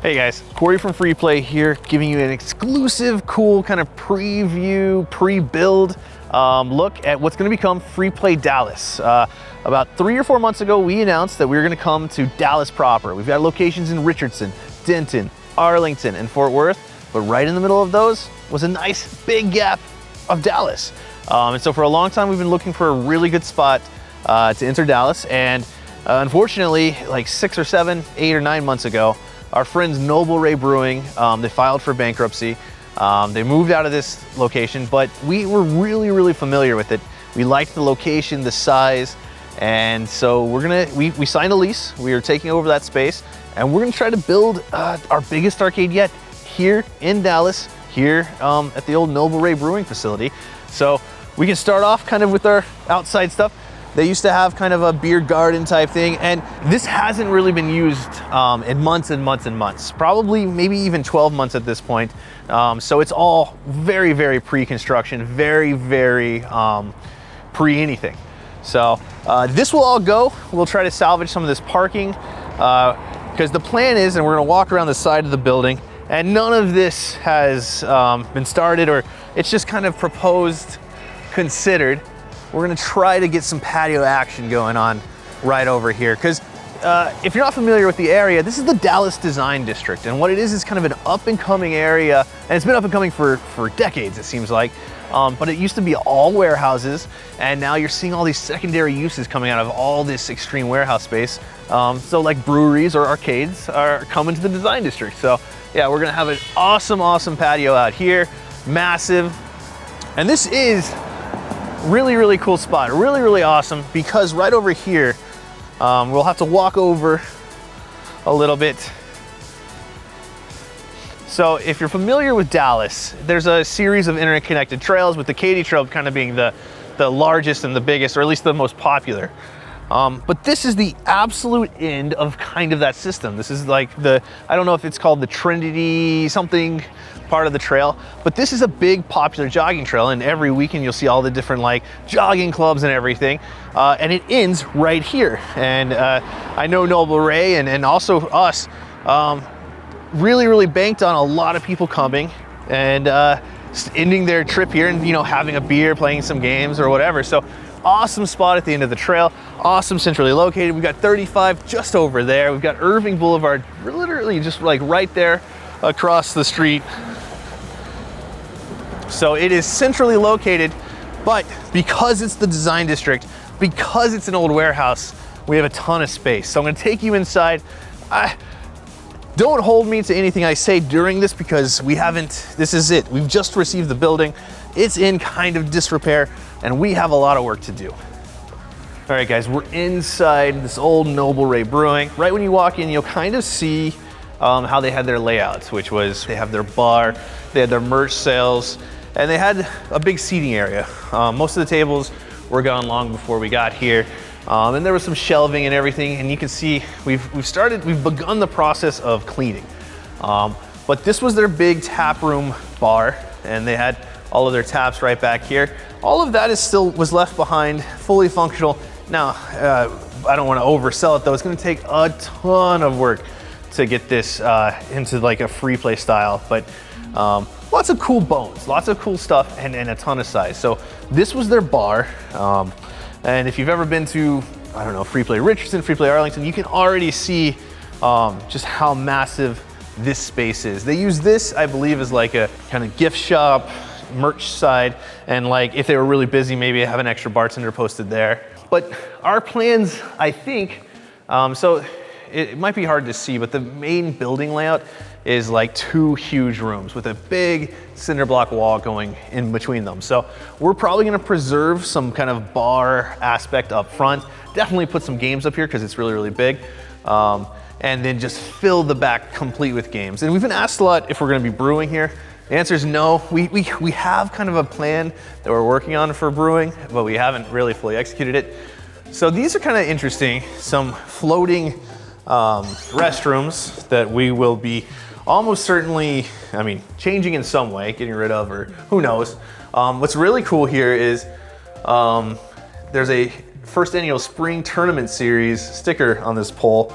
Hey guys, Corey from Free Play here, giving you an exclusive, cool kind of preview, pre-build look at what's going to become Free Play Dallas. About 3 or 4 months ago, we announced that we were going to come to Dallas proper. We've got locations in Richardson, Denton, Arlington, and Fort Worth, but right in the middle of those was a nice big gap of Dallas. And so for a long time, we've been looking for a really good spot to enter Dallas, and unfortunately, like 6 or 7, 8 or 9 months ago, our friends Noble Ray Brewing, they filed for bankruptcy. They moved out of this location, but we were really familiar with it. We liked the location, the size, and so we signed a lease. We are taking over that space, and we're gonna try to build our biggest arcade yet here in Dallas, here at the old Noble Ray Brewing facility. So we can start off kind of with our outside stuff. They used to have kind of a beer garden type thing, and this hasn't really been used in months and months and months, probably maybe even 12 months at this point. So it's all very pre-construction, very pre-anything. So this will all go. We'll try to salvage some of this parking because the plan is, and we're gonna walk around the side of the building, and none of this has been started, or it's just kind of proposed, considered. We're gonna try to get some patio action going on right over here. Because if you're not familiar with the area, this is the Dallas Design District. And what it is kind of an up and coming area. And it's been up and coming for decades, it seems like. But it used to be all warehouses. And now you're seeing all these secondary uses coming out of all this extreme warehouse space. So like breweries or arcades are coming to the Design District. So yeah, we're gonna have an awesome patio out here, massive. And this is really cool spot, really awesome, because right over here, we'll have to walk over a little bit. So if you're familiar with Dallas, there's a series of interconnected trails, with the Katy Trail kind of being the largest and the biggest, or at least the most popular. But this is the absolute end of kind of that system. This is like I don't know if it's called the Trinity something part of the trail, but this is a big popular jogging trail, and every weekend you'll see all the different like jogging clubs and everything, and it ends right here. And I know Noble Ray and also us really banked on a lot of people coming and ending their trip here and, you know, having a beer, playing some games or whatever. So awesome spot at the end of the trail, awesome centrally located. We've got 35 just over there. We've got Irving Boulevard literally just like right there across the street. So it is centrally located, but because it's the Design District, because it's an old warehouse, we have a ton of space. So I'm gonna take you inside. Don't hold me to anything I say during this, because this is it. We've just received the building. It's in kind of disrepair, and we have a lot of work to do. All right, guys, we're inside this old Noble Ray Brewing. Right when you walk in, you'll kind of see how they had their layouts, which was they have their bar, they had their merch sales, and they had a big seating area. Most of the tables were gone long before we got here. And there was some shelving and everything, and you can see we've begun the process of cleaning. But this was their big tap room bar, and they had all of their taps right back here. All of that was left behind, fully functional. Now, I don't want to oversell it though. It's going to take a ton of work to get this into like a Free Play style, but lots of cool bones, lots of cool stuff, and a ton of size. So this was their bar. And if you've ever been to, I don't know, Free Play Richardson, Free Play Arlington, you can already see just how massive this space is. They use this, I believe, as like a kind of gift shop, merch side, and like if they were really busy, maybe have an extra bartender posted there. But our plans, I think, so it might be hard to see, but the main building layout is like 2 huge rooms with a big cinder block wall going in between them. So we're probably gonna preserve some kind of bar aspect up front, definitely put some games up here because it's really big, and then just fill the back complete with games. And we've been asked a lot if we're gonna be brewing here. The answer is no. We have kind of a plan that we're working on for brewing, but we haven't really fully executed it. So these are kind of interesting, some floating restrooms that we will be almost certainly, changing in some way, getting rid of, or who knows. What's really cool here is there's a first annual spring tournament series sticker on this pole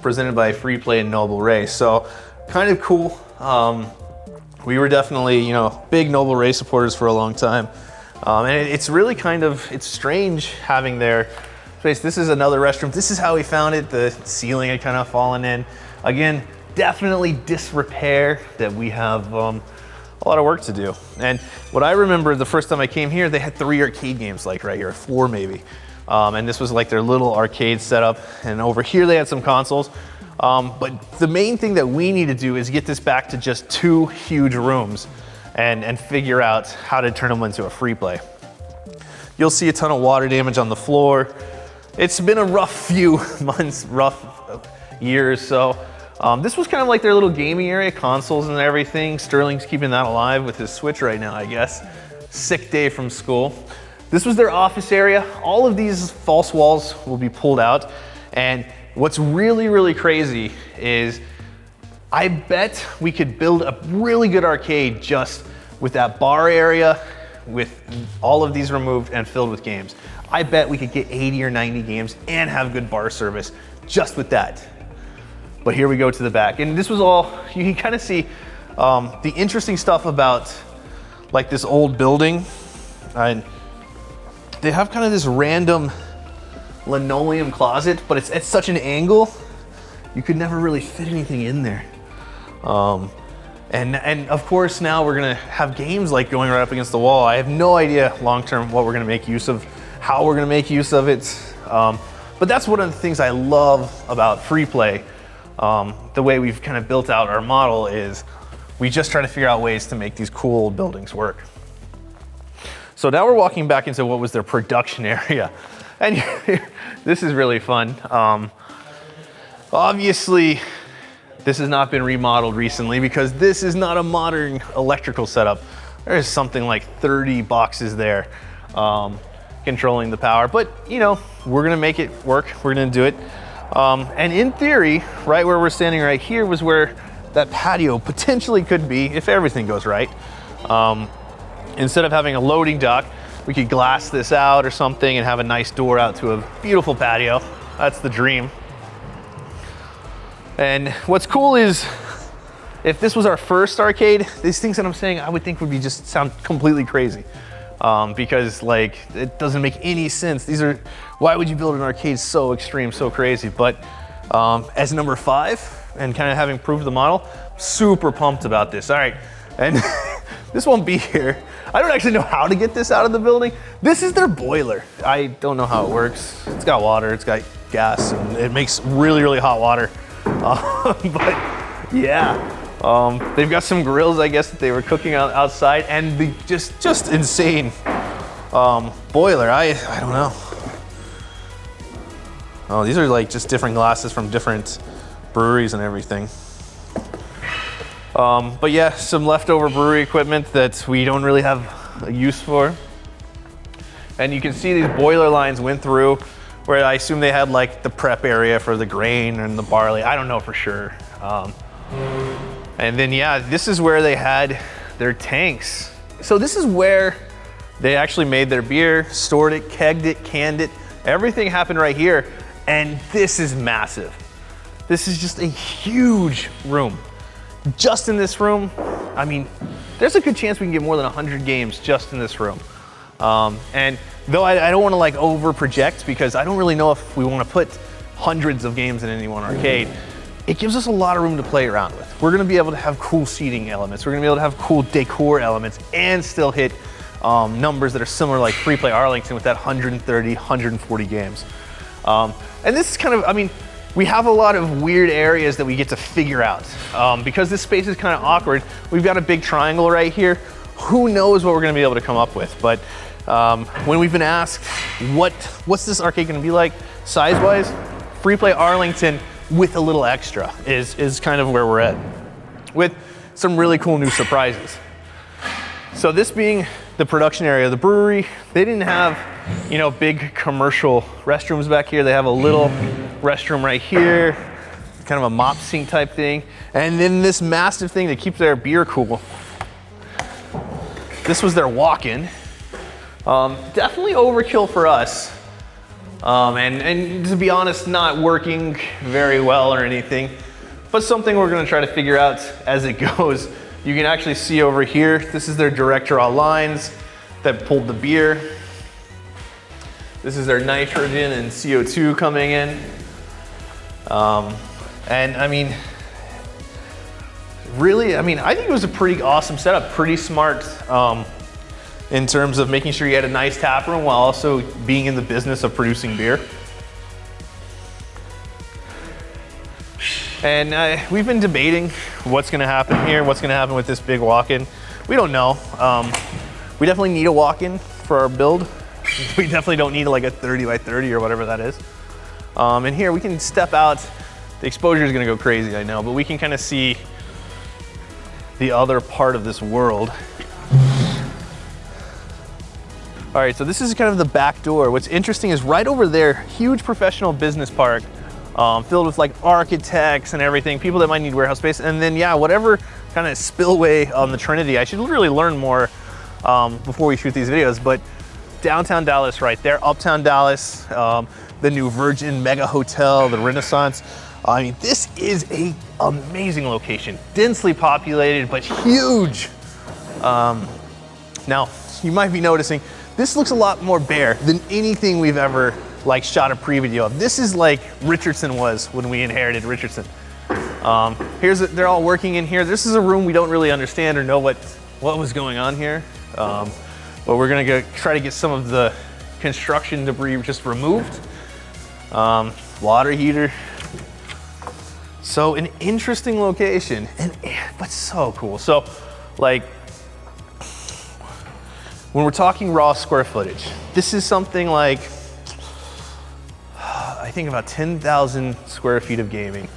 presented by Free Play and Noble Ray. So kind of cool. We were definitely, you know, big Noble Ray supporters for a long time. And it's really kind of, it's strange having their space. This is another restroom. This is how we found it. The ceiling had kind of fallen in. Again, definitely disrepair that we have a lot of work to do. And what I remember the first time I came here, they had 3 arcade games like right here, 4 maybe. And this was like their little arcade setup. And over here they had some consoles. But the main thing that we need to do is get this back to just 2 huge rooms and figure out how to turn them into a free play. You'll see a ton of water damage on the floor. It's been a rough few months, rough years. So this was kind of like their little gaming area, consoles and everything. Sterling's keeping that alive with his Switch right now, I guess. Sick day from school. This was their office area. All of these false walls will be pulled out. And what's really, really crazy is I bet we could build a really good arcade just with that bar area, with all of these removed and filled with games. I bet we could get 80 or 90 games and have good bar service just with that. But here we go to the back. And this was all, you can kind of see the interesting stuff about like this old building. And they have kind of this random linoleum closet, but it's at such an angle, you could never really fit anything in there. And of course now we're gonna have games like going right up against the wall. I have no idea long-term what we're gonna make use of, how we're gonna make use of it. But that's one of the things I love about free play. The way we've kind of built out our model is we just try to figure out ways to make these cool old buildings work. So now we're walking back into what was their production area. And this is really fun. Obviously, this has not been remodeled recently because this is not a modern electrical setup. There's something like 30 boxes there controlling the power, but you know, we're gonna make it work. We're gonna do it. And in theory, right where we're standing right here was where that patio potentially could be if everything goes right. Instead of having a loading dock, we could glass this out or something and have a nice door out to a beautiful patio. That's the dream. And what's cool is if this was our first arcade, these things that I'm saying I would think would be just sound completely crazy. Because like it doesn't make any sense. These are, why would you build an arcade so extreme, so crazy? But as number 5 and kind of having proved the model, super pumped about this. All right, and this won't be here. I don't actually know how to get this out of the building. This is their boiler. I don't know how it works. It's got water, it's got gas, and it makes really, really hot water. But yeah, they've got some grills, I guess, that they were cooking outside, and the just insane boiler. I don't know. Oh, these are like just different glasses from different breweries and everything. But yeah, some leftover brewery equipment that we don't really have a use for. And you can see these boiler lines went through where I assume they had like the prep area for the grain and the barley. I don't know for sure. And then yeah, this is where they had their tanks. So this is where they actually made their beer, stored it, kegged it, canned it. Everything happened right here. And this is massive. This is just a huge room. Just in this room, I mean, there's a good chance we can get more than 100 games just in this room. And though I don't want to like over project because I don't really know if we want to put hundreds of games in any one arcade, it gives us a lot of room to play around with. We're going to be able to have cool seating elements. We're going to be able to have cool decor elements and still hit numbers that are similar like Free Play Arlington with that 130, 140 games. And this is kind of, I mean, we have a lot of weird areas that we get to figure out. Because this space is kind of awkward, we've got a big triangle right here. Who knows what we're gonna be able to come up with, but when we've been asked, what's this arcade gonna be like size-wise, Free Play Arlington with a little extra is kind of where we're at, with some really cool new surprises. So this being the production area of the brewery, they didn't have, you know, big commercial restrooms back here. They have a little restroom right here, kind of a mop sink type thing. And then this massive thing to keep their beer cool. This was their walk-in. Definitely overkill for us. And to be honest, not working very well or anything. but something we're gonna try to figure out as it goes. You can actually see over here, this is their direct draw lines that pulled the beer. This is their nitrogen and CO2 coming in. And I mean, really, I think it was a pretty awesome setup, pretty smart in terms of making sure you had a nice tap room while also being in the business of producing beer. And we've been debating what's gonna happen here, what's gonna happen with this big walk-in. We don't know. We definitely need a walk-in for our build. We definitely don't need like a 30 by 30 or whatever that is. And here we can step out. The exposure is gonna go crazy, I know, but we can kind of see the other part of this world. All right, so this is kind of the back door. What's interesting is right over there, huge professional business park filled with like architects and everything, people that might need warehouse space. And then, yeah, whatever kind of spillway on the Trinity. I should really learn more before we shoot these videos, but downtown Dallas right there, uptown Dallas, the new Virgin Mega Hotel, the Renaissance. I mean, this is an amazing location, densely populated, but huge. Now, you might be noticing, this looks a lot more bare than anything we've ever like shot a pre-video of. This is like Richardson was when we inherited Richardson. They're all working in here. This is a room we don't really understand or know what was going on here. But we're gonna try to get some of the construction debris just removed. Water heater. So an interesting location, but so cool. So like, when we're talking raw square footage, this is something like, I think about 10,000 square feet of gaming,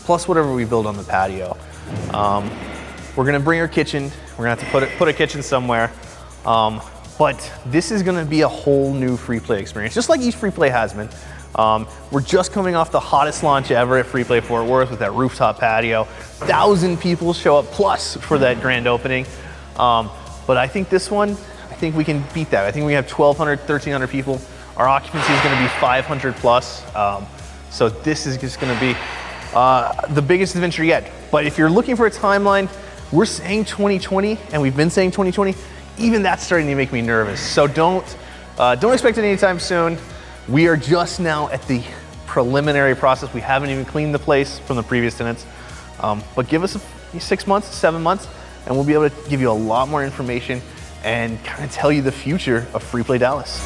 plus whatever we build on the patio. We're gonna bring our kitchen. We're gonna have to put a kitchen somewhere. But this is gonna be a whole new free play experience, just like each free play has been. We're just coming off the hottest launch ever at Free Play Fort Worth with that rooftop patio. 1,000 people show up plus for that grand opening. But I think this one, I think we can beat that. I think we have 1,200, 1,300 people. Our occupancy is gonna be 500 plus. So this is just gonna be the biggest adventure yet. But if you're looking for a timeline, we're saying 2020, and we've been saying 2020, even that's starting to make me nervous. So don't expect it anytime soon. We are just now at the preliminary process. We haven't even cleaned the place from the previous tenants. But give us 6 months, 7 months, and we'll be able to give you a lot more information and kind of tell you the future of Free Play Dallas.